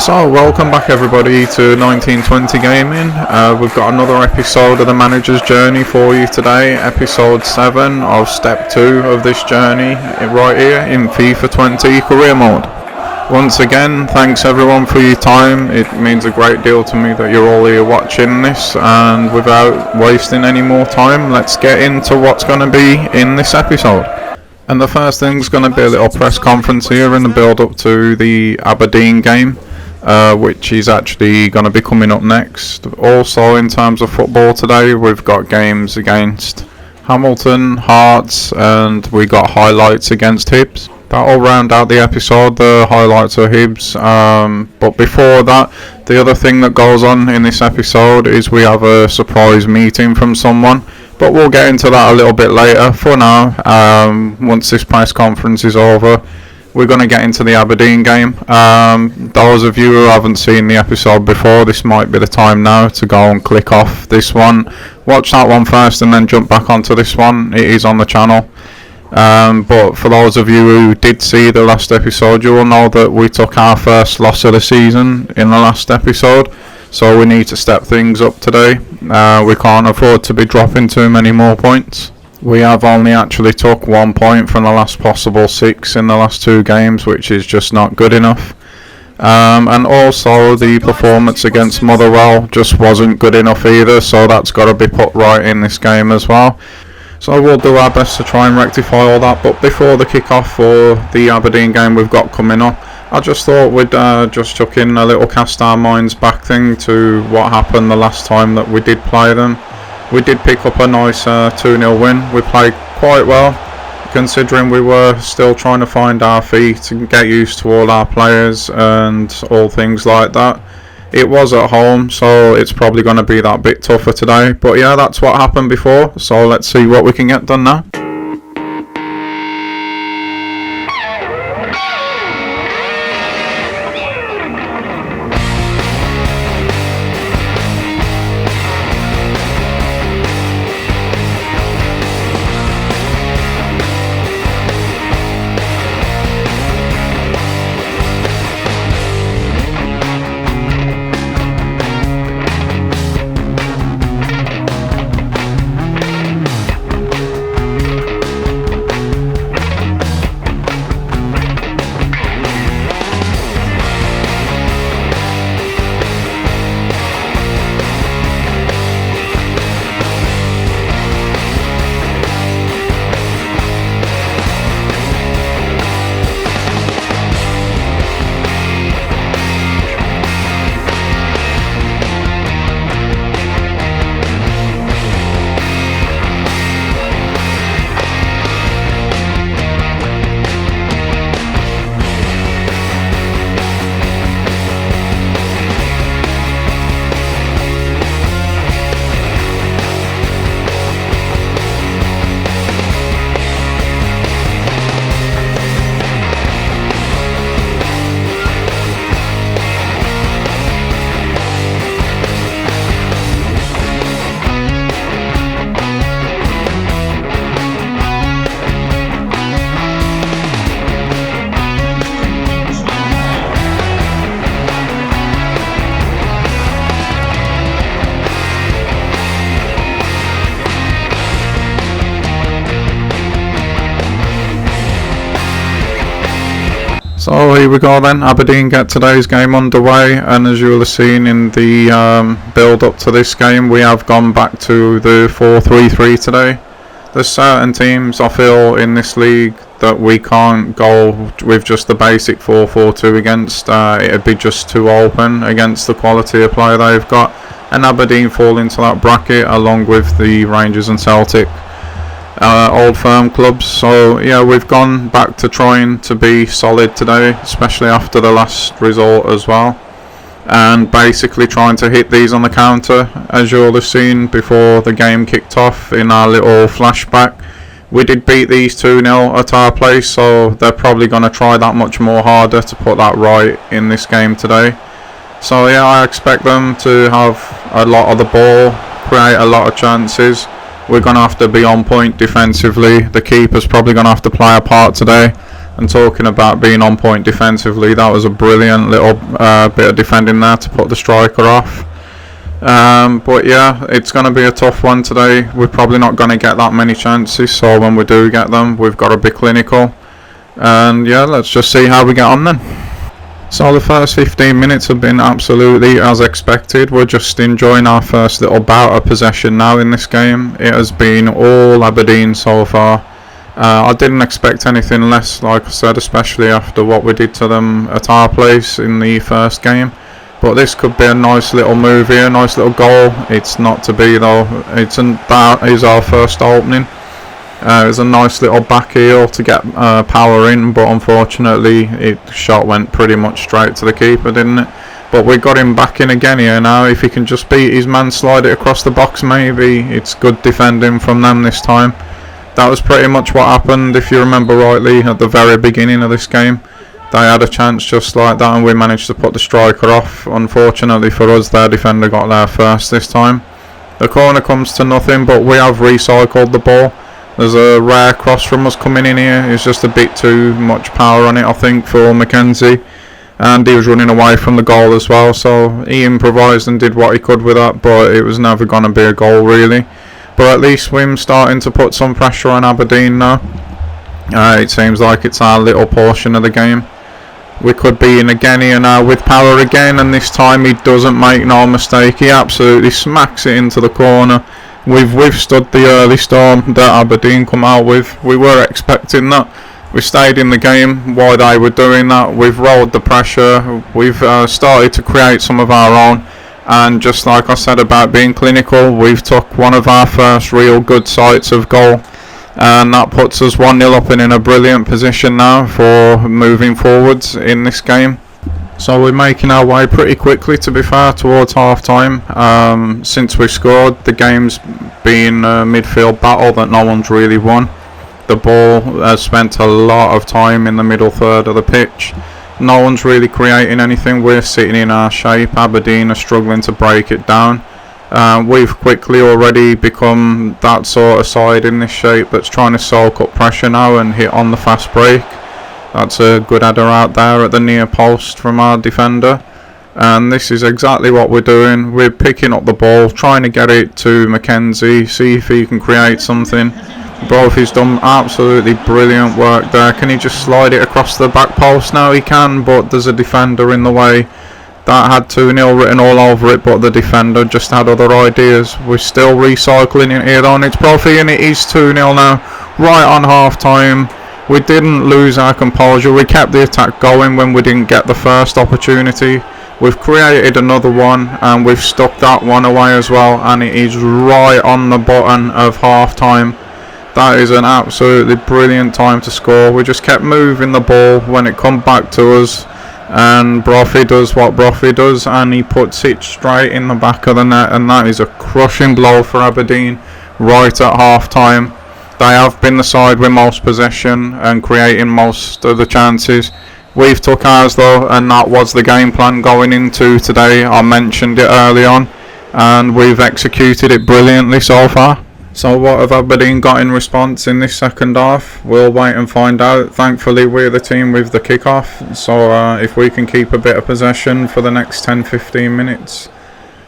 So, welcome back everybody to 1920 Gaming. We've got another episode of the Manager's Journey for you today, episode 7 of step 2 of this journey right here in FIFA 20 Career Mode. Once again, thanks everyone for your time. It means a great deal to me that you're all here watching this, and without wasting any more time, let's get into what's going to be in this episode. And the first thing's going to be a little press conference here in the build up to the Aberdeen game. Which is actually going to be coming up next. Also, in terms of football today, we've got games against Hamilton, Hearts, and we got highlights against Hibs. That'll round out the episode, the highlights of Hibs. But before that, the other thing that goes on in this episode is we have a surprise meeting from someone. But we'll get into that a little bit later. For now, once this press conference is over, we're going to get into the Aberdeen game. Those of you who haven't seen the episode before, this might be the time now to go and click off this one. Watch that one first and then jump back onto this one. It is on the channel. But for those of you who did see the last episode, you will know that we took our first loss of the season in the last episode. So we need to step things up today. We can't afford to be dropping too many more points. We have only actually took 1 point from the last possible 6 in the last 2 games, which is just not good enough. And also the performance against Motherwell just wasn't good enough either, so that's got to be put right in this game as well. So we'll do our best to try and rectify all that. But before the kick-off for the Aberdeen game we've got coming up, I just thought we'd just chuck in a little cast our minds back thing to what happened the last time that we did play them. We did pick up a nice 2-0 win. We played quite well, considering we were still trying to find our feet and get used to all our players and all things like that. It was at home, so it's probably going to be that bit tougher today. But yeah, that's what happened before, so let's see what we can get done now. So here we go then, Aberdeen get today's game underway, and as you will have seen in the build up to this game, we have gone back to the 4-3-3 today. There's certain teams I feel in this league that we can't go with just the basic 4-4-2 against. It'd be just too open against the quality of play they've got, and Aberdeen fall into that bracket along with the Rangers and Celtic. Old firm clubs. So yeah, we've gone back to trying to be solid today, especially after the last result as well, and basically trying to hit these on the counter. As you'll have seen before the game kicked off in our little flashback, we did beat these 2-0 at our place, so they're probably going to try that much more harder to put that right in this game today. So yeah, I expect them to have a lot of the ball, create a lot of chances. We're going to have to be on point defensively. The keeper's probably going to have to play a part today, And talking about being on point defensively, that was a brilliant little bit of defending there to put the striker off. But yeah, it's going to be a tough one today. We're probably not going to get that many chances, so when we do get them, we've got to be clinical. And yeah, let's just see how we get on then. So the first 15 minutes have been absolutely as expected. We're just enjoying our first little bout of possession now in this game. It has been all Aberdeen so far. I didn't expect anything less, like I said, especially after what we did to them at our place in the first game. But this could be a nice little move here, nice little goal. It's not to be though. That is our first opening. It was a nice little back heel to get power in, but unfortunately the shot went pretty much straight to the keeper, didn't it? But we got him back in again here now. If he can just beat his man, slide it across the box maybe. It's good defending from them this time. That was pretty much what happened, if you remember rightly, at the very beginning of this game. They had a chance just like that and we managed to put the striker off. Unfortunately for us, their defender got there first this time. The corner comes to nothing, but we have recycled the ball. There's a rare cross from us coming in here. It's just a bit too much power on it, I think, for Mackenzie. And he was running away from the goal as well, so he improvised and did what he could with that, but it was never going to be a goal really. But at least we're starting to put some pressure on Aberdeen now. It seems like it's our little portion of the game. We could be in again here now with power again, and this time he doesn't make no mistake. He absolutely smacks it into the corner. We've withstood the early storm that Aberdeen come out with. We were expecting that. We stayed in the game while they were doing that. We've rolled the pressure. We've started to create some of our own. And just like I said about being clinical, we've took one of our first real good sights of goal. And that puts us 1-0 up and in a brilliant position now for moving forwards in this game. So we're making our way pretty quickly, to be fair, towards half time. Since we scored, the game's been a midfield battle that no one's really won. The ball has spent a lot of time in the middle third of the pitch. No one's really creating anything. We're sitting in our shape. Aberdeen are struggling to break it down. We've quickly already become that sort of side in this shape that's trying to soak up pressure now and hit on the fast break. That's a good header out there at the near post from our defender. And this is exactly what we're doing. We're picking up the ball, trying to get it to Mackenzie, see if he can create something. Both he's done absolutely brilliant work there. Can he just slide it across the back post now? He can, but there's a defender in the way. That had 2-0 written all over it, but the defender just had other ideas. We're still recycling it here though, and it's Profi, and it is 2-0 now, right on half time. We didn't lose our composure. We kept the attack going when we didn't get the first opportunity. We've created another one, and we've stuck that one away as well, and it is right on the button of half time. That is an absolutely brilliant time to score. We just kept moving the ball when it come back to us, and Brophy does what Brophy does, and he puts it straight in the back of the net, and that is a crushing blow for Aberdeen right at half time. They have been the side with most possession and creating most of the chances. We've took ours though, and that was the game plan going into today. I mentioned it early on, and we've executed it brilliantly so far. So what have Aberdeen got in response in this second half? We'll wait and find out. Thankfully we're the team with the kick-off, so if we can keep a bit of possession for the next 10-15 minutes,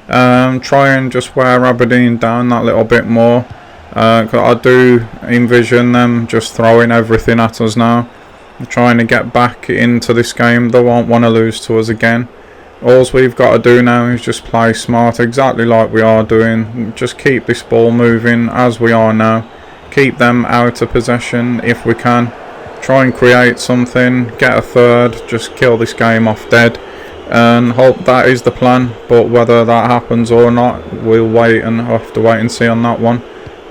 try and just wear Aberdeen down that little bit more. I do envision them just throwing everything at us now, trying to get back into this game. They won't want to lose to us again. All we've got to do now is just play smart, exactly like we are doing. Just keep this ball moving as we are now. Keep them out of possession if we can. Try and create something, get a third, just kill this game off dead. And hope that is the plan, but whether that happens or not, we'll wait and have to wait and see on that one.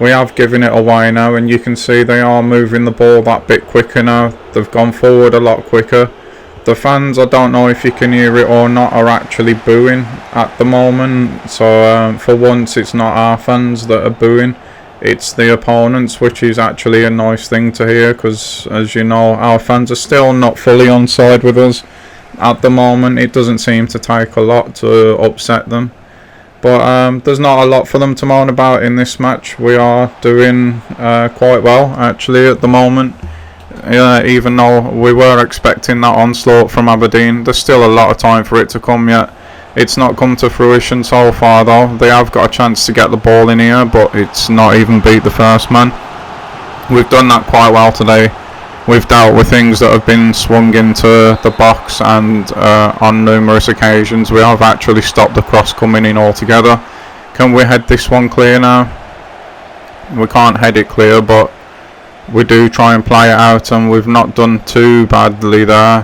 We have given it away now, and you can see they are moving the ball that bit quicker now. They've gone forward a lot quicker. The fans, I don't know if you can hear it or not, are actually booing at the moment. So for once it's not our fans that are booing, it's the opponents, which is actually a nice thing to hear, because as you know, our fans are still not fully on side with us at the moment. It doesn't seem to take a lot to upset them, but there's not a lot for them to moan about in this match. We are doing quite well actually at the moment. even though we were expecting that onslaught from Aberdeen, there's still a lot of time for it to come yet. It's not come to fruition so far though. They have got a chance to get the ball in here, but it's not even beat the first man. We've done that quite well today. We've dealt with things that have been swung into the box, and on numerous occasions we have actually stopped the cross coming in altogether. Can we head this one clear now? We can't head it clear, but we do try and play it out, and we've not done too badly there.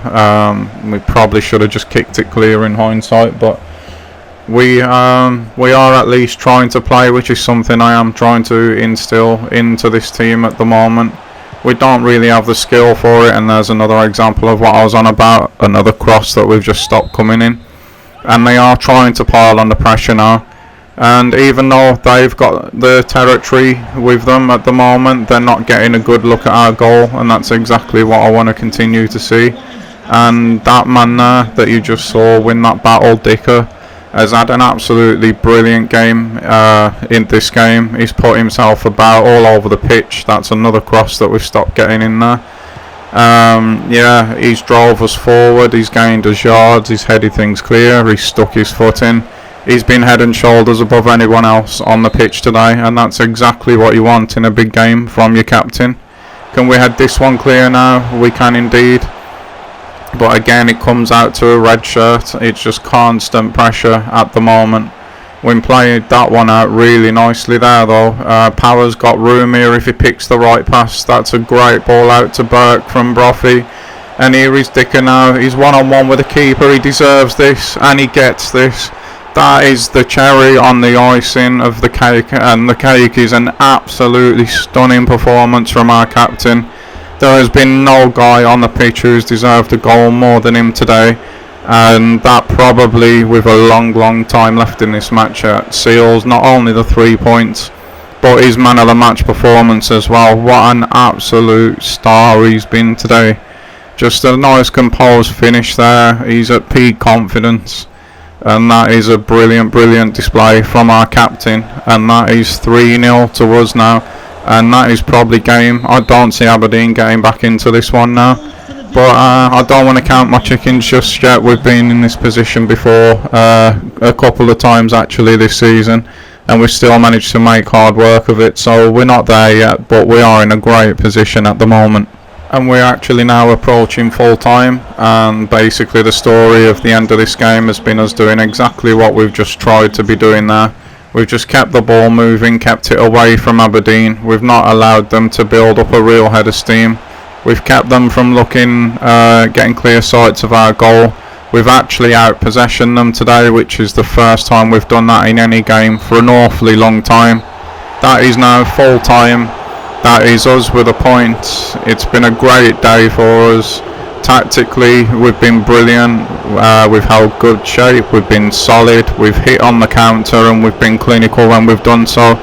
We probably should have just kicked it clear in hindsight, but we are at least trying to play, which is something I am trying to instill into this team at the moment. We don't really have the skill for it, and there's another example of what I was on about, another cross that we've just stopped coming in, and they are trying to pile on the pressure now. And even though they've got the territory with them at the moment, they're not getting a good look at our goal, and that's exactly what I want to continue to see. And that man there that you just saw win that battle, Dicker, has had an absolutely brilliant game in this game. He's put himself about all over the pitch. That's another cross that we've stopped getting in there. Yeah, he's drove us forward, he's gained us yards, he's headed things clear, he's stuck his foot in. He's been head and shoulders above anyone else on the pitch today, and that's exactly what you want in a big game from your captain. Can we head this one clear now? We can indeed. But again, it comes out to a red shirt. It's just constant pressure at the moment. When playing that one out really nicely there though. Power's got room here if he picks the right pass. That's a great ball out to Burke from Brophy. And here is Dicker now. He's one-on-one with the keeper. He deserves this, and he gets this. That is the cherry on the icing of the cake, and the cake is an absolutely stunning performance from our captain. There has been no guy on the pitch who's deserved a goal more than him today, and that probably, with a long time left in this match, seals not only the 3 points but his man of the match performance as well. What an absolute star he's been today. Just a nice composed finish there. He's at peak confidence. And that is a brilliant display from our captain, and that is 3-0 to us now, and that is probably game. I don't see Aberdeen getting back into this one now, but I don't want to count my chickens just yet. We've been in this position before a couple of times actually this season, and we've still managed to make hard work of it, so we're not there yet, but we are in a great position at the moment. And we're actually now approaching full time, and basically the story of the end of this game has been us doing exactly what we've just tried to be doing there. We've just kept the ball moving, kept it away from Aberdeen. We've not allowed them to build up a real head of steam. We've kept them from getting clear sights of our goal. We've actually out-possessioned them today, which is the first time we've done that in any game for an awfully long time. That is now full time. That is us with a point. It's been a great day for us. Tactically, we've been brilliant. We've held good shape. We've been solid. We've hit on the counter, and we've been clinical when we've done so.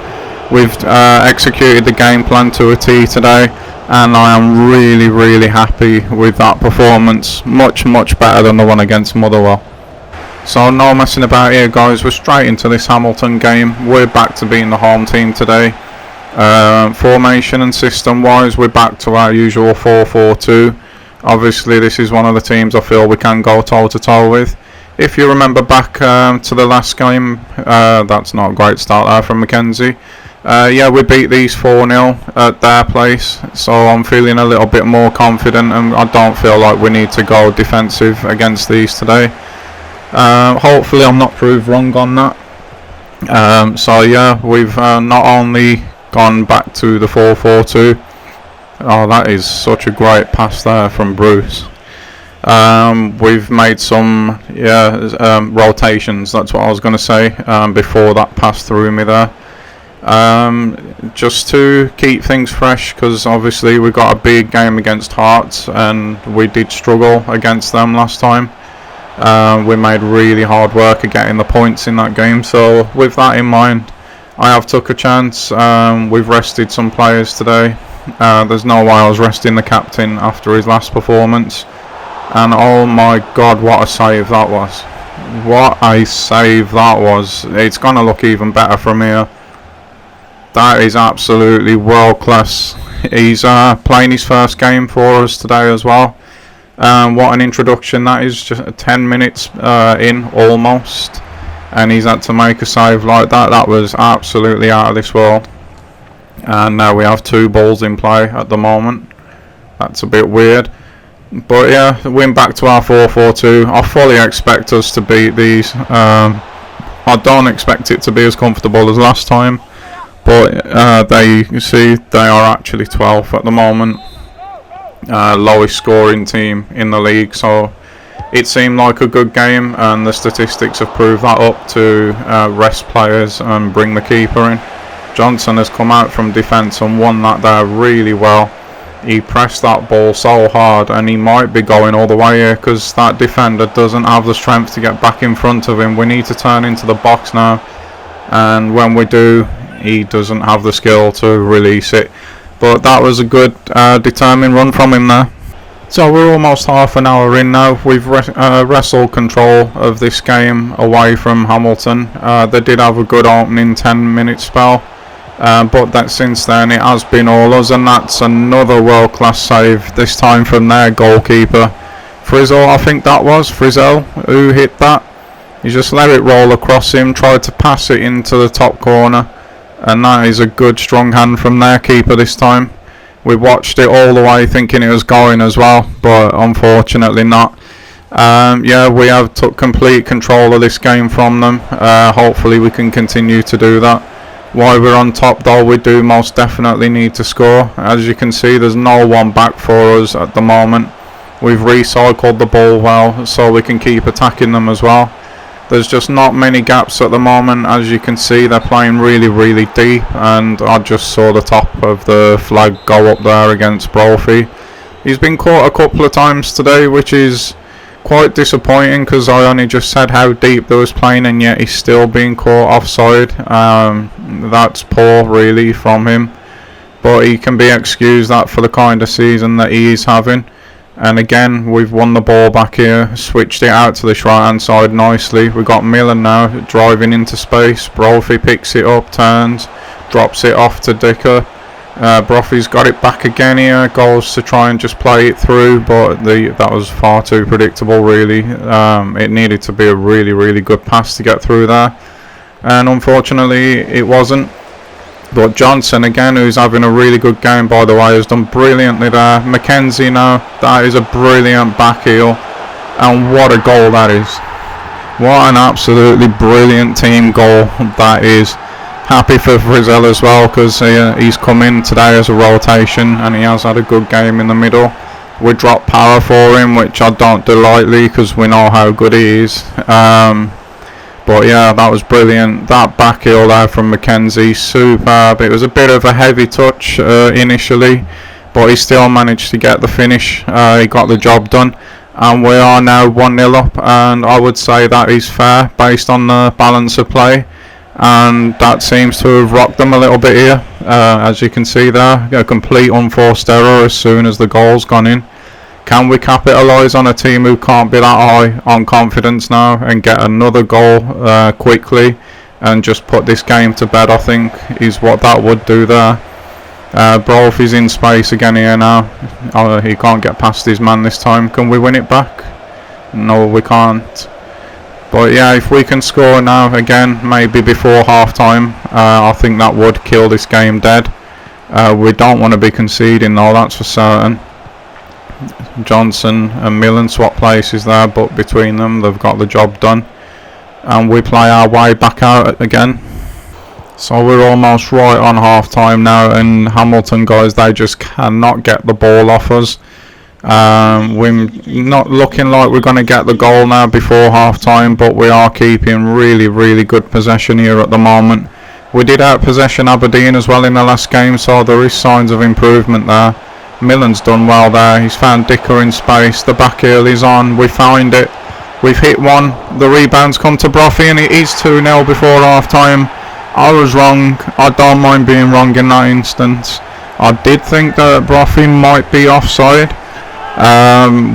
We've executed the game plan to a T today, and I am really happy with that performance. Much better than the one against Motherwell. So no messing about here, guys. We're straight into this Hamilton game. We're back to being the home team today. Formation and system wise, we're back to our usual 4-4-2. Obviously this is one of the teams I feel we can go toe to toe with. If you remember back to the last game, that's not a great start there from Mackenzie. Yeah, we beat these 4-0 at their place, so I'm feeling a little bit more confident, and I don't feel like we need to go defensive against these today. Hopefully I'm not proved wrong on that. So yeah, we've not only gone back to the 4-4-2. Oh, that is such a great pass there from Bruce. We've made some rotations, that's what I was going to say, before that pass through me there. Just to keep things fresh, because obviously we got a big game against Hearts and we did struggle against them last time. We made really hard work of getting the points in that game, so with that in mind, I have took a chance. We've rested some players today. There's no way I was resting the captain after his last performance. And oh my god, what a save that was. What a save that was. It's going to look even better from here. That is absolutely world class. he's playing his first game for us today as well. What an introduction that is, just 10 minutes in almost, and he's had to make a save like that. That was absolutely out of this world. And now we have 2 balls in play at the moment. That's a bit weird. But yeah, win back to our 4-4-2. I fully expect us to beat these. I don't expect it to be as comfortable as last time. But you see, they are actually 12th at the moment. Lowest scoring team in the league, so it seemed like a good game, and the statistics have proved that up to rest players and bring the keeper in. Johnson has come out from defence and won that there really well. He pressed that ball so hard, and he might be going all the way here because that defender doesn't have the strength to get back in front of him. We need to turn into the box now, and when we do, he doesn't have the skill to release it. But that was a good determined run from him there. So we're almost half an hour in now. We've wrestled control of this game away from Hamilton. They did have a good opening 10-minute spell, but that since then it has been all us, and that's another world-class save, this time from their goalkeeper. Frizzell, I think that was Frizzell who hit that. He just let it roll across him, tried to pass it into the top corner, and that is a good strong hand from their keeper this time. We watched it all the way thinking it was going as well, but unfortunately not. Yeah, we have took complete control of this game from them. Hopefully we can continue to do that. While we're on top though, we do most definitely need to score. As you can see, there's no one back for us at the moment. We've recycled the ball well, so we can keep attacking them as well. There's just not many gaps at the moment. As you can see, they're playing really deep, and I just saw the top of the flag go up there against Brophy. He's been caught a couple of times today, which is quite disappointing because I only just said how deep they was playing, and yet he's still being caught offside. That's poor really from him, but he can be excused that for the kind of season that he is having. And again, we've won the ball back here, switched it out to this right hand side nicely. We've got Millen now driving into space. Brophy picks it up, turns, drops it off to Dicker. Brophy's got it back again here, goes to try and just play it through, but that was far too predictable really. It needed to be a really good pass to get through there, and unfortunately it wasn't. But Johnson again, who's having a really good game by the way, has done brilliantly there. Mackenzie now, that is a brilliant back heel, and what a goal that is. What an absolutely brilliant team goal that is. Happy for Frizzell as well, because he's come in today as a rotation and he has had a good game in the middle. We dropped power for him, which I don't do lightly because we know how good he is. But yeah, that was brilliant. That back heel there from Mackenzie, superb. It was a bit of a heavy touch initially, but he still managed to get the finish. He got the job done, and we are now 1-0 up, and I would say that is fair based on the balance of play, and that seems to have rocked them a little bit here. As you can see there, a complete unforced error as soon as the goal's gone in. Can we capitalise on a team who can't be that high on confidence now and get another goal quickly and just put this game to bed, I think, is what that would do there. Brophy's in space again here now. He can't get past his man this time. Can we win it back? No, we can't. But yeah, if we can score now again, maybe before half time, I think that would kill this game dead. We don't want to be conceding though, that's for certain. Johnson and Millen swap places there, but between them they've got the job done, and we play our way back out again. So we're almost right on half time now, and Hamilton guys, they just cannot get the ball off us. We're not looking like we're going to get the goal now before half time, but we are keeping really good possession here at the moment. We did out-possession Aberdeen as well in the last game, so there is signs of improvement there. Millen's done well there. He's found Dicker in space. The back heel is on. We found it. We've hit one. The rebound's come to Brophy, and it is 2-0 before half time. I was wrong. I don't mind being wrong in that instance. I did think that Brophy might be offside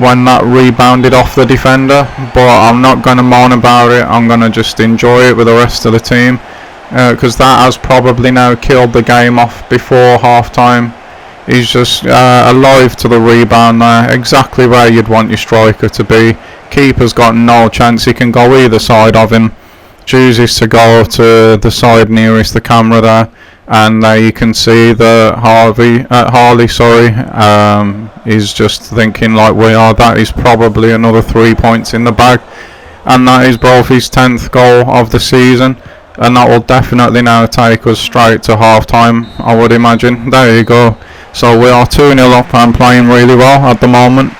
when that rebounded off the defender, but I'm not going to moan about it. I'm going to just enjoy it with the rest of the team, because that has probably now killed the game off before half time. He's just alive to the rebound there, exactly where you'd want your striker to be. Keeper's got no chance, he can go either side of him. Chooses to go to the side nearest the camera there, and there you can see that Harley is just thinking like we are. That is probably another 3 points in the bag, and that is both his 10th goal of the season, and that will definitely now take us straight to half time, I would imagine. There you go. So we are 2-0 up and playing really well at the moment.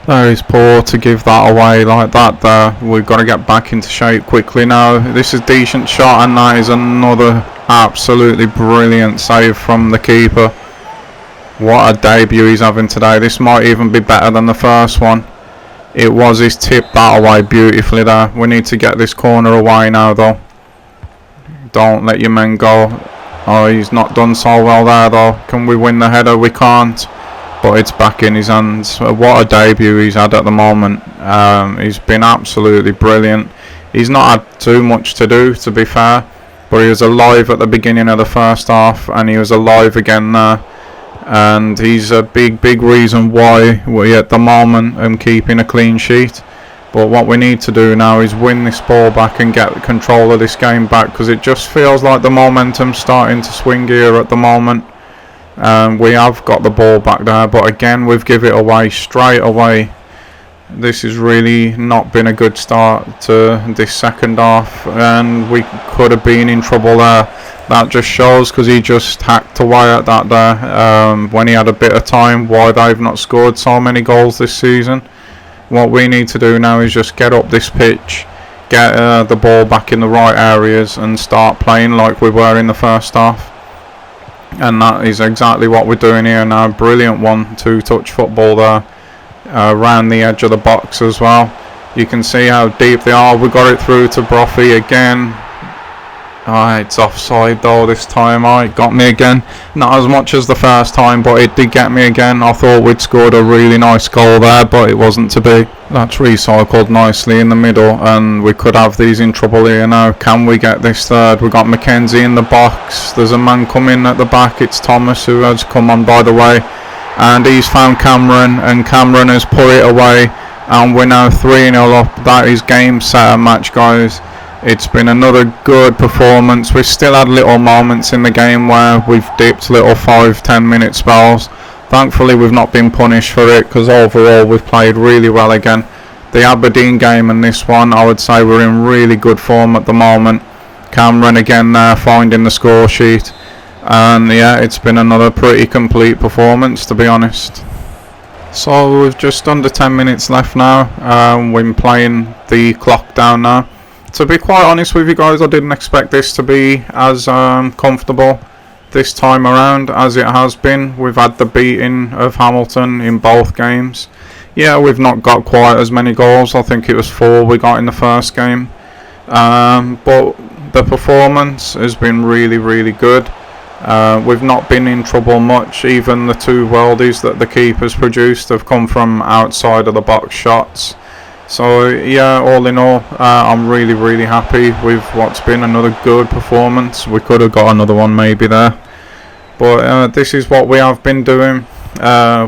There is poor to give that away like that there. We've got to get back into shape quickly now. This is a decent shot, and that is another absolutely brilliant save from the keeper. What a debut he's having today. This might even be better than the first one. It was his tip that away beautifully there. We need to get this corner away now though. Don't let your men go. Oh, he's not done so well there though. Can we win the header? We can't. But it's back in his hands. What a debut he's had at the moment. He's been absolutely brilliant. He's not had too much to do, to be fair, but he was alive at the beginning of the first half, and he was alive again there. And he's a big reason why we at the moment are keeping a clean sheet. But what we need to do now is win this ball back and get control of this game back, because it just feels like the momentum's starting to swing here at the moment. We have got the ball back there, but again we've given it away straight away. This has really not been a good start to this second half, and we could have been in trouble there. That just shows, because he just hacked away at that there when he had a bit of time, why they've not scored so many goals this season. What we need to do now is just get up this pitch, get the ball back in the right areas, and start playing like we were in the first half. And that is exactly what we're doing here now. Brilliant 1-2 touch football there, around the edge of the box as well. You can see how deep they are. We got it through to Brophy again. It's offside though this time. It got me again. Not as much as the first time, but it did get me again. I thought we'd scored a really nice goal there, but it wasn't to be. That's recycled nicely in the middle, and we could have these in trouble here now. Can we get this third? We've got Mackenzie in the box. There's a man coming at the back. It's Thomas who has come on, by the way, and he's found Cameron, and Cameron has put it away, and we're now 3-0 up. That is game, set and match, guys. It's been another good performance. We've still had little moments in the game where we've dipped little 5-10 minute spells. Thankfully we've not been punished for it, because overall we've played really well again. The Aberdeen game and this one, I would say we're in really good form at the moment. Cameron again there finding the score sheet, and yeah, it's been another pretty complete performance, to be honest. So we've just under 10 minutes left now. We're playing the clock down now. To be quite honest with you guys, I didn't expect this to be as comfortable this time around as it has been. We've had the beating of Hamilton in both games. Yeah, we've not got quite as many goals. I think it was 4 we got in the first game. But the performance has been really good. We've not been in trouble much. Even the 2 worldies that the keeper's produced have come from outside of the box shots. So yeah, all in all, I'm really happy with what's been another good performance. We could have got another one maybe there, but this is what we have been doing.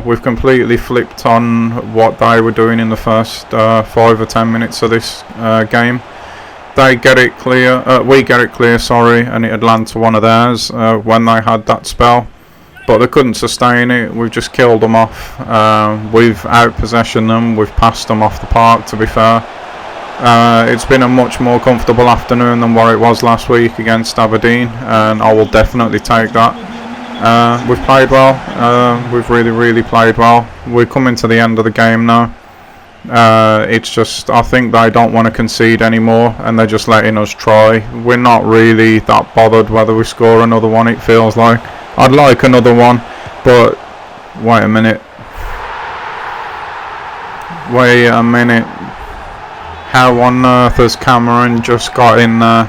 We've completely flipped on what they were doing in the first 5 or 10 minutes of this game. They get it clear, we get it clear, sorry, and it had landed to one of theirs when they had that spell. But they couldn't sustain it. We've just killed them off. We've out-possessioned them. We've passed them off the park, to be fair. It's been a much more comfortable afternoon than what it was last week against Aberdeen, and I will definitely take that. We've played well. We've really played well. We're coming to the end of the game now. It's just, I think they don't want to concede anymore, and they're just letting us try. We're not really that bothered whether we score another one, it feels like. I'd like another one, but wait a minute. How on earth has Cameron just got in there?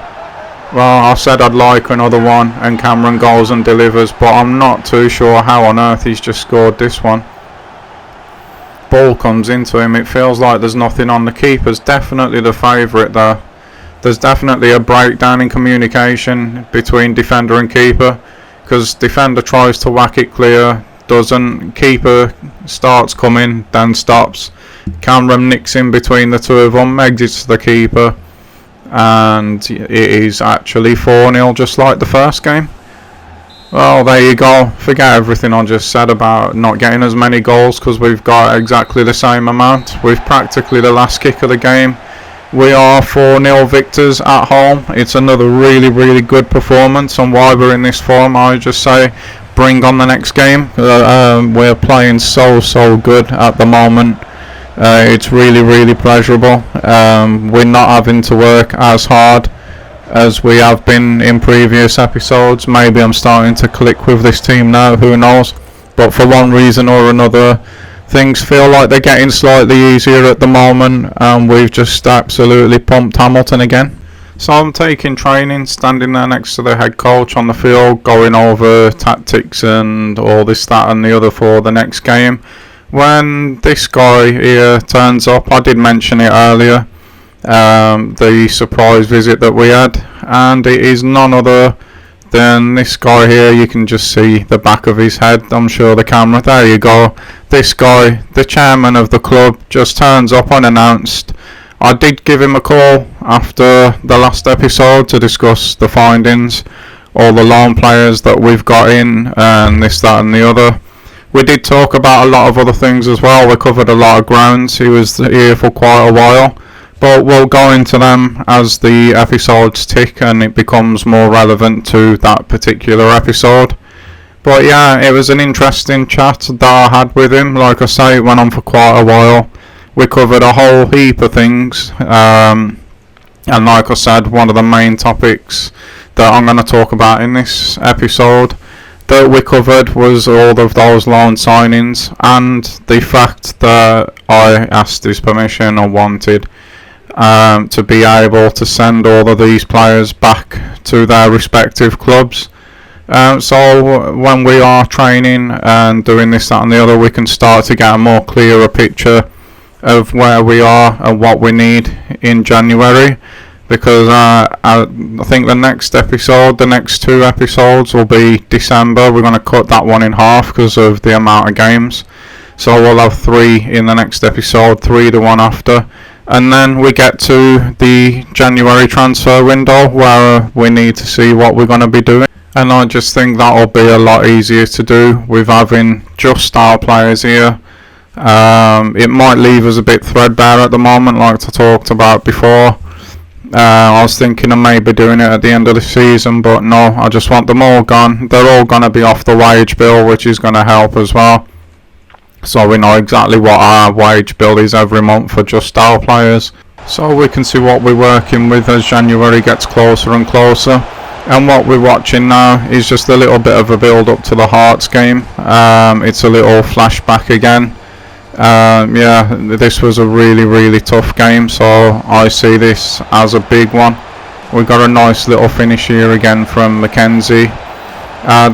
Well, I said I'd like another one, and Cameron goes and delivers, but I'm not too sure how on earth he's just scored this one. Ball comes into him. It feels like there's nothing on. The keeper's definitely the favourite there. There's definitely a breakdown in communication between defender and keeper, because defender tries to whack it clear, doesn't. Keeper starts coming, then stops. Cameron nicks in between the two of them, exits the keeper, and it is actually 4-0, just like the first game. Well, there you go. Forget everything I just said about not getting as many goals, because we've got exactly the same amount. With practically the last kick of the game, we are 4-0 victors at home. It's another really, really good performance, and while we're in this form, I just say bring on the next game. We're playing so good at the moment. It's really, really pleasurable. We're not having to work as hard as we have been in previous episodes. Maybe I'm starting to click with this team now, who knows, but for one reason or another things feel like they're getting slightly easier at the moment, and we've just absolutely pumped Hamilton again. So I'm taking training, standing there next to the head coach on the field, going over tactics and all this, that and the other for the next game, when this guy here turns up. I did mention it earlier, the surprise visit that we had, and it is none other than this guy here. You can just see the back of his head, I'm sure the camera, there you go. This guy, the chairman of the club, just turns up unannounced. I did give him a call after the last episode to discuss the findings, all the loan players that we've got in, and this, that and the other. We did talk about a lot of other things as well. We covered a lot of grounds. He was here for quite a while, but we'll go into them as the episodes tick and it becomes more relevant to that particular episode. But yeah, it was an interesting chat that I had with him. Like I say, it went on for quite a while. We covered a whole heap of things, and like I said, one of the main topics that I'm going to talk about in this episode that we covered was all of those loan signings, and the fact that I asked his permission or wanted to be able to send all of these players back to their respective clubs. So when we are training and doing this, that and the other, we can start to get a more clearer picture of where we are and what we need in January, because I think the next episode, the next two episodes will be December. We're going to cut that one in half because of the amount of games, so we'll have 3 in the next episode, 3 the one after, and then we get to the January transfer window where we need to see what we're going to be doing. And I just think that'll be a lot easier to do with having just our players here. It might leave us a bit threadbare at the moment, like I talked about before. I was thinking of maybe doing it at the end of the season, but no, I just want them all gone. They're all going to be off the wage bill, which is going to help as well. So we know exactly what our wage bill is every month for just our players. So we can see what we're working with as January gets closer and closer. And what we're watching now is just a little bit of a build up to the Hearts game. It's a little flashback again. Yeah, this was a really, really tough game, so I see this as a big one. We got a nice little finish here again from Mackenzie.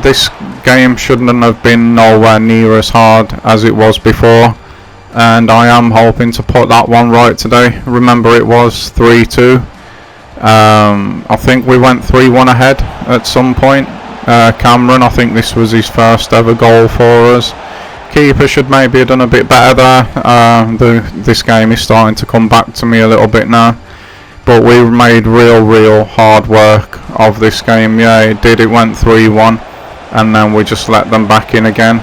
This game shouldn't have been nowhere near as hard as it was before, and I am hoping to put that one right today. Remember, it was 3-2. I think we went 3-1 ahead at some point. Cameron, I think this was his first ever goal for us. Keeper should maybe have done a bit better there. This game is starting to come back to me a little bit now, but we made real hard work of this game. Yeah, it did. It went 3-1, and then we just let them back in again.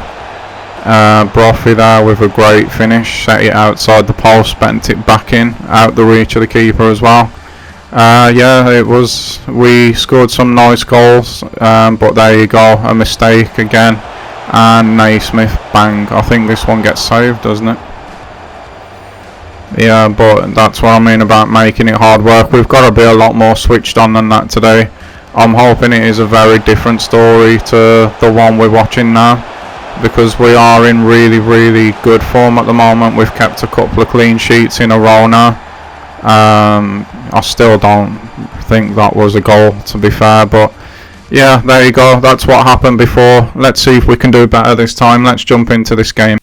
Brophy there with a great finish, set it outside the post, bent it back in, out the reach of the keeper as well. Yeah, it was. We scored some nice goals, but there you go, a mistake again. And Naismith, bang. I think this one gets saved, doesn't it? Yeah, but that's what I mean about making it hard work. We've got to be a lot more switched on than that today. I'm hoping it is a very different story to the one we're watching now, because we are in really good form at the moment. We've kept a couple of clean sheets in a row now. I still don't think that was a goal, to be fair, but yeah, there you go. That's what happened before. Let's see if we can do better this time. Let's jump into this game.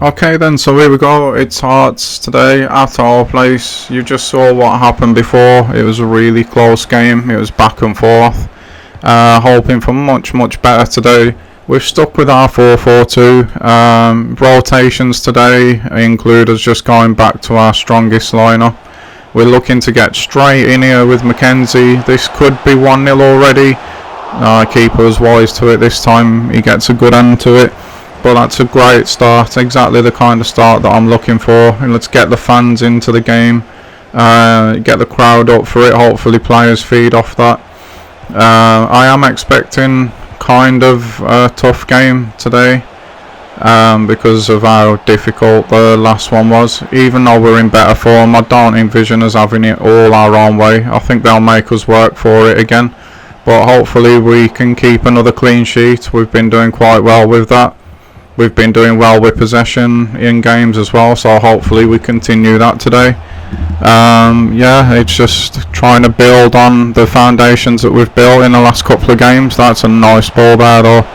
Okay then, so here we go. It's Hearts today at our place. You just saw what happened before. It was a really close game. It was back and forth. Hoping for much better today. We've stuck with our 4-4-2. Rotations today include us just going back to our strongest lineup. We're looking to get straight in here with Mackenzie. This could be 1-0 already. Keeper's wise to it this time. He gets a good end to it. But that's a great start, exactly the kind of start that I'm looking for. And let's get the fans into the game, get the crowd up for it. Hopefully players feed off that. I am expecting kind of a tough game today because of how difficult the last one was. Even though we're in better form, I don't envision us having it all our own way. I think they'll make us work for it again. But hopefully we can keep another clean sheet. We've been doing quite well with that. We've been doing well with possession in games as well, so hopefully we continue that today. Yeah, it's just trying to build on the foundations that we've built in the last couple of games. That's a nice ball there though.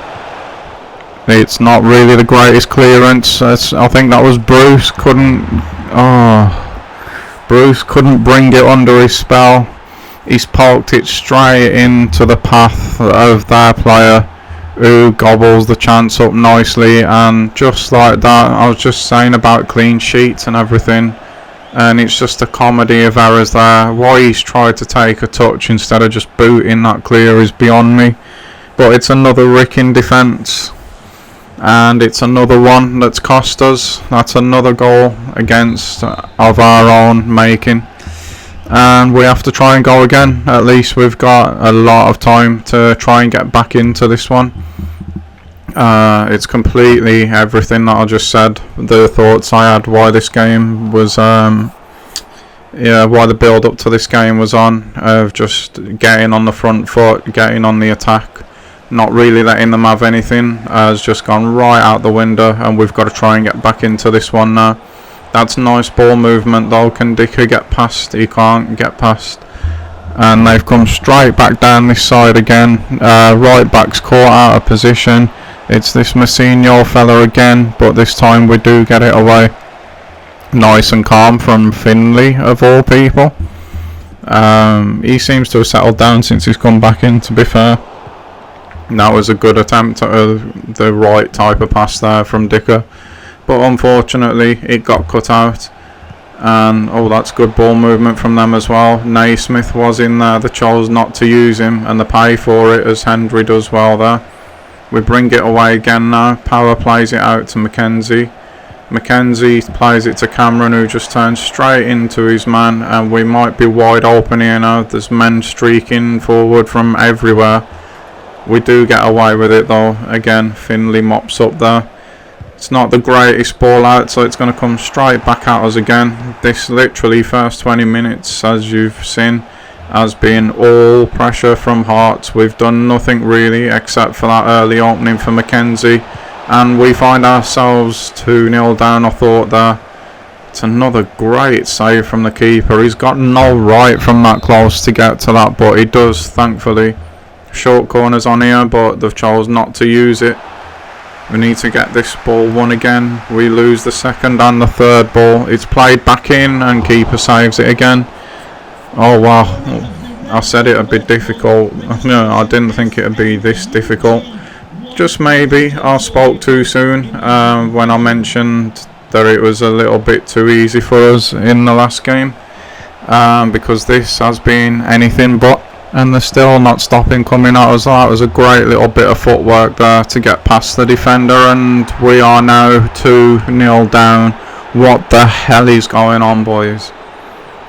It's not really the greatest clearance. I think that was Bruce couldn't bring it under his spell. He's poked it straight into the path of their player, who gobbles the chance up nicely. And just like that, I was just saying about clean sheets and everything, and it's just a comedy of errors there. Why he's tried to take a touch instead of just booting that clear is beyond me. But it's another ricking defence, and it's another one that's cost us. That's another goal against of our own making, and we have to try and go again. At least we've got a lot of time to try and get back into this one. It's completely everything that I just said. The thoughts I had why this game was why the build up to this game was on, of just getting on the front foot, getting on the attack, not really letting them have anything, has just gone right out the window, and we've got to try and get back into this one now. That's nice ball movement though. Can Dicker get past? He can't get past. And they've come straight back down this side again. Right back's caught out of position. It's this Messinho fella again, but this time we do get it away. Nice and calm from Finley, of all people. He seems to have settled down since he's come back in, to be fair. That was a good attempt at the right type of pass there from Dicker. But unfortunately it got cut out. And that's good ball movement from them as well. Naismith was in there. They chose not to use him, and they pay for it, as Hendry does well there. We bring it away again now. Power plays it out to Mackenzie. Mackenzie plays it to Cameron, who just turns straight into his man, and we might be wide open here now. There's men streaking forward from everywhere. We do get away with it though. Again, Finley mops up there. It's not the greatest ball out, so it's going to come straight back at us again. This literally first 20 minutes, as you've seen, has been all pressure from Hearts. We've done nothing really except for that early opening for Mackenzie, and we find ourselves 2-0 down, I thought there. It's another great save from the keeper. He's got no right from that close to get to that, but he does, thankfully. Short corners on here, but they've chosen not to use it. We need to get this ball won again. We lose the second and the third ball. It's played back in, and keeper saves it again. Oh wow, I said it would be difficult. No, I didn't think it would be this difficult. Just maybe I spoke too soon when I mentioned that it was a little bit too easy for us in the last game, because this has been anything but, and they're still not stopping coming at us. That was a great little bit of footwork there to get past the defender, and we are now 2-0 down. What the hell is going on, boys?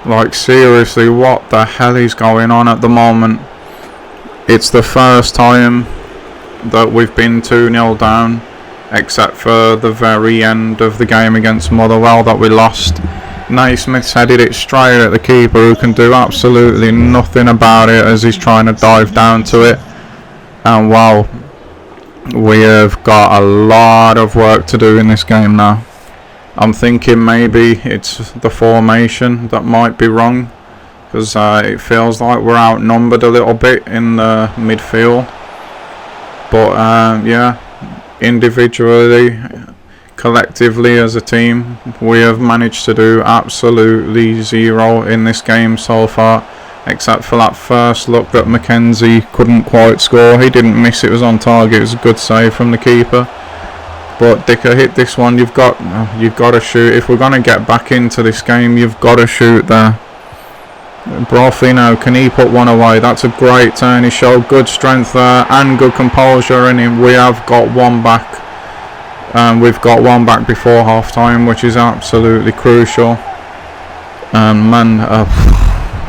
Like seriously, what the hell is going on at the moment? It's the first time that we've been 2-0 down, except for the very end of the game against Motherwell that we lost. Naismith's headed it straight at the keeper, who can do absolutely nothing about it as he's trying to dive down to it. And wow, we have got a lot of work to do in this game now. I'm thinking maybe it's the formation that might be wrong, because it feels like we're outnumbered a little bit in the midfield. But yeah, individually, collectively as a team, we have managed to do absolutely zero in this game so far, except for that first look that Mackenzie couldn't quite score. He didn't miss, it was on target, it was a good save from the keeper. But Dicker hit this one. You've got to shoot. If we're going to get back into this game, you've got to shoot there. Brophy now, can he put one away? That's a great turn. He showed good strength there and good composure, and we have got one back. We've got one back before half time, which is absolutely crucial.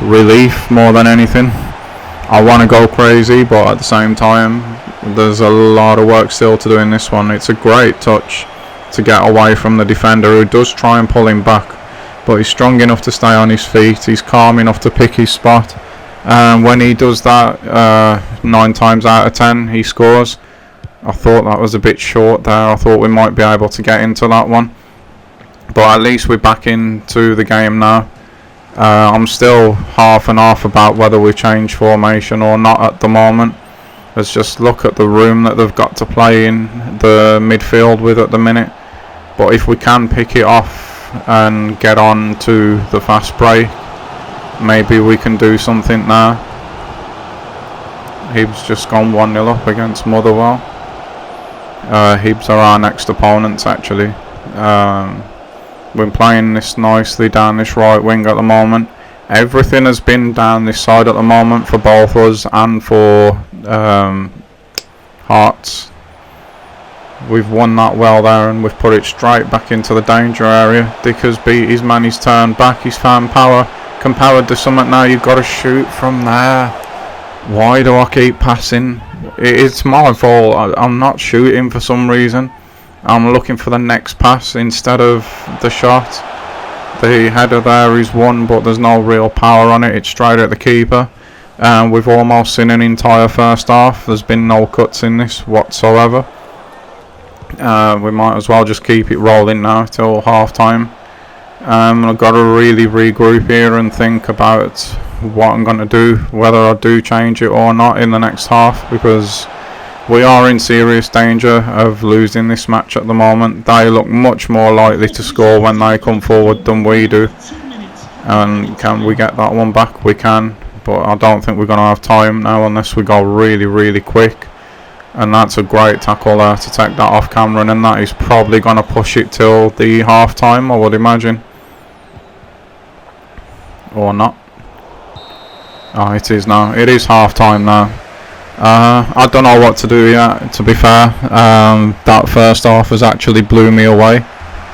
Relief more than anything. I want to go crazy, but at the same time, there's a lot of work still to do in this one. It's a great touch to get away from the defender, who does try and pull him back, but he's strong enough to stay on his feet. He's calm enough to pick his spot. When he does that, 9 times out of 10 he scores. I thought that was a bit short there. I thought we might be able to get into that one, but at least we're back into the game now. I'm still half and half about whether we change formation or not at the moment. Let's just look at the room that they've got to play in the midfield with at the minute. But if we can pick it off and get on to the fast break, maybe we can do something now. Hibs just gone 1-0 up against Motherwell. Hibs are our next opponents actually. We're playing this nicely down this right wing at the moment. Everything has been down this side at the moment for both us and for Hearts. We've won that well there, and we've put it straight back into the danger area. Dicker's beat his man, he's turned back, he's found Power. Can Power do something now? You've got to shoot from there. Why do I keep passing? It's my fault. I'm not shooting for some reason. I'm looking for the next pass instead of the shot. The header there is one, but there's no real power on it. It's straight at the keeper. We've almost seen an entire first half. There's been no cuts in this whatsoever. We might as well just keep it rolling now till half time. I've got to really regroup here and think about what I'm going to do, whether I do change it or not in the next half, because we are in serious danger of losing this match at the moment. They look much more likely to score when they come forward than we do. And can we get that one back? We can, but I don't think we're going to have time now unless we go really, really quick. And that's a great tackle there to take that off Cameron, and that is probably going to push it till the half time, I would imagine. Or not. Oh, it is now. It is half time now. I don't know what to do yet, to be fair. That first half has actually blew me away.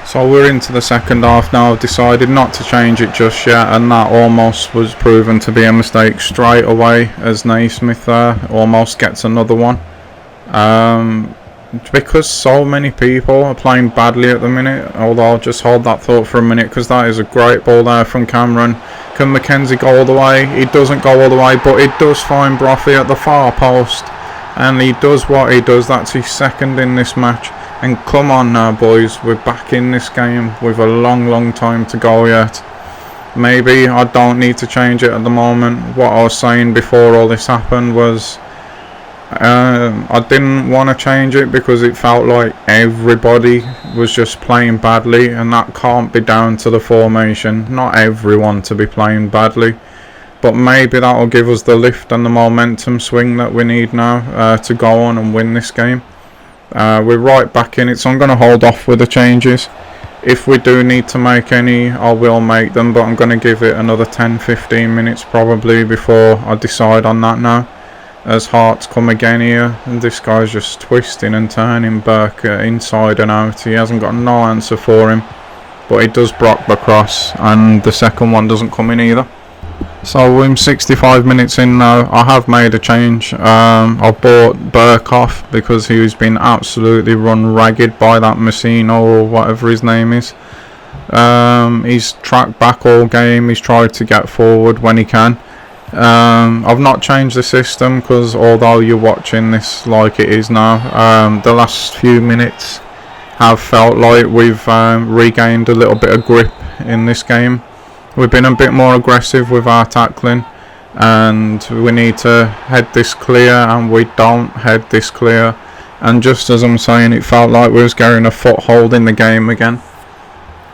So we're into the second half now. I've decided not to change it just yet, and that almost was proven to be a mistake straight away, as Naismith there almost gets another one. Because so many people are playing badly at the minute, although I'll just hold that thought for a minute, because that is a great ball there from Cameron. Can Mackenzie go all the way? He doesn't go all the way, but it does find Brophy at the far post, and he does what he does. That's his second in this match. And come on now, boys, we're back in this game with a long time to go yet. Maybe I don't need to change it at the moment. What I was saying before all this happened was I didn't want to change it because it felt like everybody was just playing badly, and that can't be down to the formation. Not everyone to be playing badly, but maybe that will give us the lift and the momentum swing that we need now to go on and win this game. We're right back in it, so I'm going to hold off with the changes. If we do need to make any, I will make them, but I'm going to give it another 10-15 minutes probably before I decide on that now. As Hearts come again here, and this guy's just twisting and turning Burke inside and out. He hasn't got no answer for him, but he does block the cross, and the second one doesn't come in either. So we're 65 minutes in now. I have made a change. I bought Burke off because he's been absolutely run ragged by that Messino or whatever his name is. He's tracked back all game. He's tried to get forward when he can. I've not changed the system because although you're watching this like it is now, the last few minutes have felt like we've regained a little bit of grip in this game. We've been a bit more aggressive with our tackling, and we need to head this clear, and we don't head this clear. And just as I'm saying, it felt like we was getting a foothold in the game again.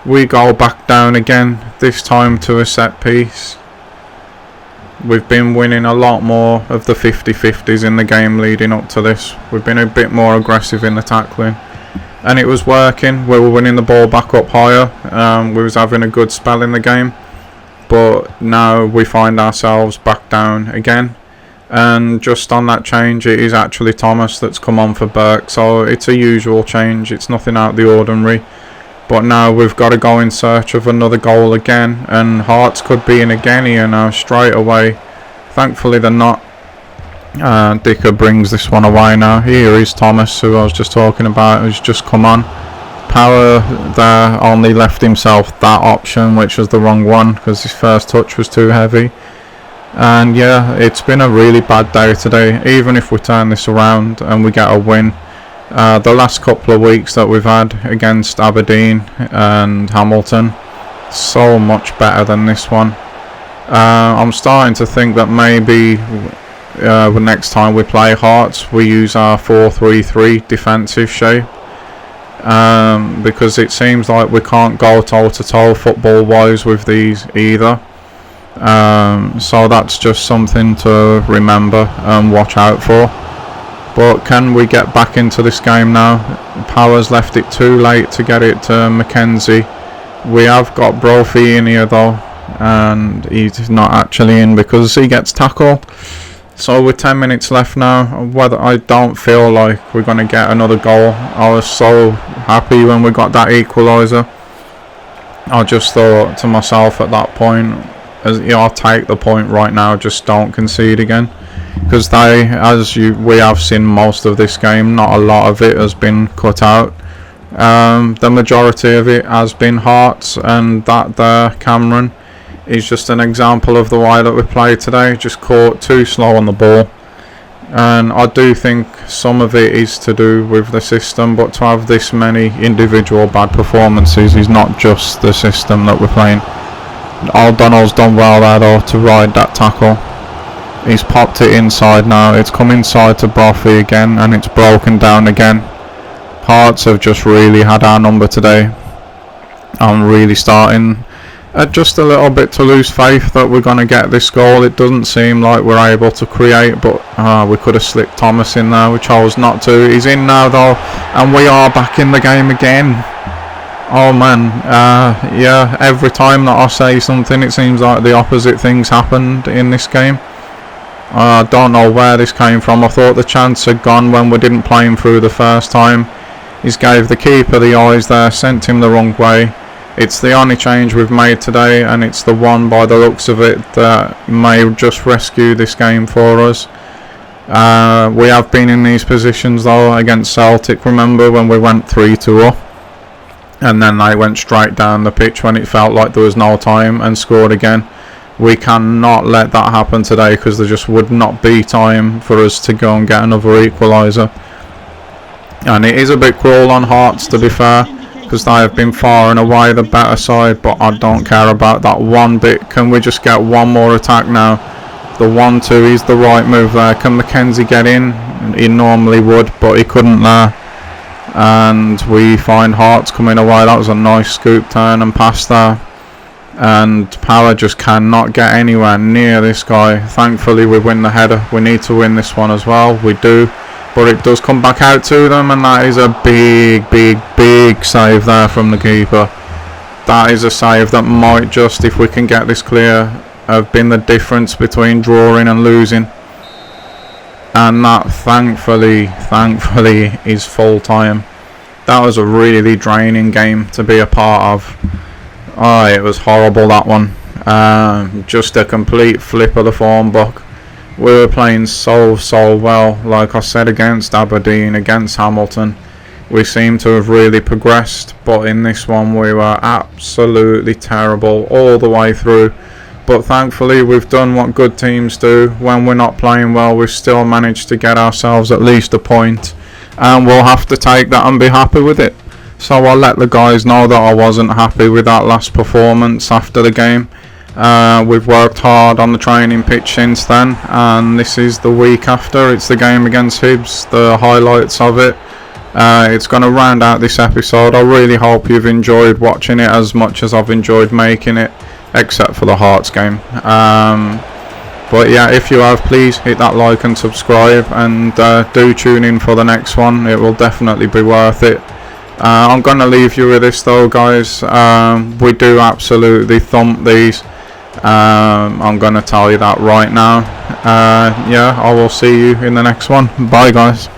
We go back down again, this time to a set piece. We've been winning a lot more of the 50-50s in the game leading up to this. We've been a bit more aggressive in the tackling. And it was working. We were winning the ball back up higher. We was having a good spell in the game. But now we find ourselves back down again. And just on that change, it is actually Thomas that's come on for Burke. So it's a usual change. It's nothing out of the ordinary. But now we've got to go in search of another goal again. And Hearts could be in again here now straight away. Thankfully they're not. Dicker brings this one away now. Here is Thomas, who I was just talking about, who's just come on. Power there only left himself that option, which was the wrong one because his first touch was too heavy. And yeah, it's been a really bad day today. Even if we turn this around and we get a win, the last couple of weeks that we've had against Aberdeen and Hamilton, so much better than this one. I'm starting to think that maybe next time we play Hearts, we use our 4-3-3 defensive shape, because it seems like we can't go toe-to-toe football-wise with these either. So that's just something to remember and watch out for. But can we get back into this game now? Power's left it too late to get it to Mackenzie. We have got Brophy in here though, and he's not actually in because he gets tackled. So with 10 minutes left now, whether I don't feel like we're going to get another goal. I was so happy when we got that equaliser. I just thought to myself at that point, I'll take the point right now, just don't concede again. Because we have seen most of this game, not a lot of it has been cut out. The majority of it has been Hearts, and that there, Cameron, is just an example of the way that we played today. Just caught too slow on the ball. And I do think some of it is to do with the system, but to have this many individual bad performances is not just the system that we're playing. O'Donnell's done well there though to ride that tackle. He's popped it inside now. It's come inside to Brophy again, and it's broken down again. Hearts have just really had our number today. I'm really starting just a little bit to lose faith that we're going to get this goal. It doesn't seem like we're able to create, but we could have slipped Thomas in there. We chose not to. He's in now though, and we are back in the game again. Oh man, yeah, every time that I say something it seems like the opposite things happened in this game. I don't know where this came from. I thought the chance had gone when we didn't play him through the first time. He's gave the keeper the eyes there, sent him the wrong way. It's the only change we've made today, and it's the one by the looks of it that may just rescue this game for us. We have been in these positions though against Celtic, remember when we went 3-2 up and then they went straight down the pitch when it felt like there was no time and scored again. We cannot let that happen today because there just would not be time for us to go and get another equaliser. And it is a bit cruel on Hearts, to be fair, because they have been far and away the better side, but I don't care about that one bit. Can we just get one more attack now? The 1-2 is the right move there. Can Mackenzie get in? He normally would, but he couldn't there. And we find Hearts coming away. That was a nice scoop turn and pass there. And Power just cannot get anywhere near this guy. Thankfully we win the header. We need to win this one as well. We do. But it does come back out to them, and that is a big save there from the keeper. That is a save that might just, if we can get this clear, have been the difference between drawing and losing. And that thankfully is full time. That was a really draining game to be a part of. Oh, it was horrible, that one. Just a complete flip of the form book. We were playing so well, like I said, against Aberdeen, against Hamilton. We seem to have really progressed, but in this one we were absolutely terrible all the way through. But thankfully we've done what good teams do. When we're not playing well, we've still managed to get ourselves at least a point, and we'll have to take that and be happy with it. So I'll let the guys know that I wasn't happy with that last performance after the game. We've worked hard on the training pitch since then, and this is the week after. It's the game against Hibs, the highlights of it. It's going to round out this episode. I really hope you've enjoyed watching it as much as I've enjoyed making it, except for the Hearts game. But yeah, if you have, please hit that like and subscribe, and do tune in for the next one. It will definitely be worth it. I'm going to leave you with this though, guys. We do absolutely thump these. I'm going to tell you that right now. Yeah, I will see you in the next one. Bye, guys.